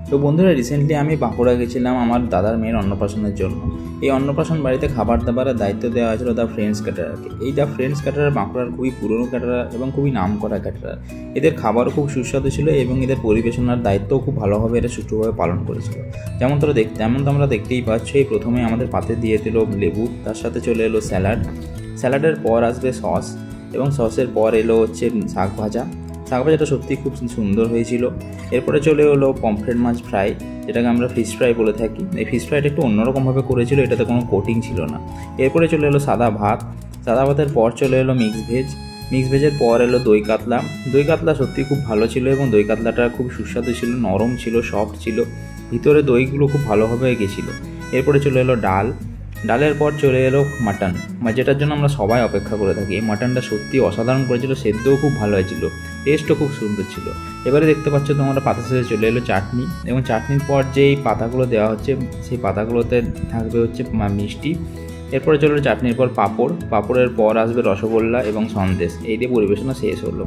তো বন্ধুরা, রিসেন্টলি আমি বাঁকুড়া গেছিলাম আমার দাদার মেয়ের অন্নপ্রাশনের জন্য। এই অন্নপ্রাশন বাড়িতে খাবার দাবারের দায়িত্ব দেওয়া হয়েছিল দ্য ফ্রেন্ডস ক্যাটারারকে। এই দ্য ফ্রেন্ডস ক্যাটারার বাঁকুড়ার খুবই পুরনো ক্যাটারার এবং খুবই নামকরা ক্যাটারার। এদের খাবারও খুব সুস্বাদু ছিল এবং এদের পরিবেশনার দায়িত্বও খুব ভালোভাবে এরা সুষ্ঠুভাবে পালন করেছিল। যেমন তোমরা দেখতেই পাচ্ছ, এই প্রথমে আমাদের পাতে দিয়ে দিল লেবু, তার সাথে চলে এলো স্যালাডের পর আসবে সস, এবং সসের পর এলো হচ্ছে শাক ভাজাটা সত্যি খুব সুন্দর হয়েছিল। এরপরে চলে এলো পমফ্রেট মাছ ফ্রাই, যেটাকে আমরা ফিশ ফ্রাই বলে থাকি। এই ফিশ ফ্রাইটা একটু অন্যরকমভাবে করেছিল, এটাতে কোনো কোটিং ছিল না। এরপরে চলে এলো সাদা ভাতের পর চলে এলো মিক্স ভেজের পর এলো দই কাতলা সত্যি খুব ভালো ছিল এবং দই কাতলাটা খুব সুস্বাদু ছিল, নরম ছিল, সফট ছিল, ভিতরে দইগুলো খুব ভালোভাবে গেছিলো। এরপরে চলে এলো ডালের পর চলে এলো মাটন, যেটার জন্য আমরা সবাই অপেক্ষা করে থাকি। এই মাটনটা সত্যি অসাধারণ করেছিল, সেদ্ধও খুব ভালো হয়েছিল, টেস্টও খুব সুন্দর ছিল। এবারে দেখতে পাচ্ছ তোমরা পাতা শেষে চলে এলো চাটনি, এবং চাটনির পর যেই পাতাগুলো দেওয়া হচ্ছে সেই পাতাগুলোতে থাকবে হচ্ছে মিষ্টি। এরপরে চলে চাটনির পর পাঁপড়ের পর আসবে রসগোল্লা এবং সন্দেশ। এই দিয়ে পরিবেশনা শেষ হলো।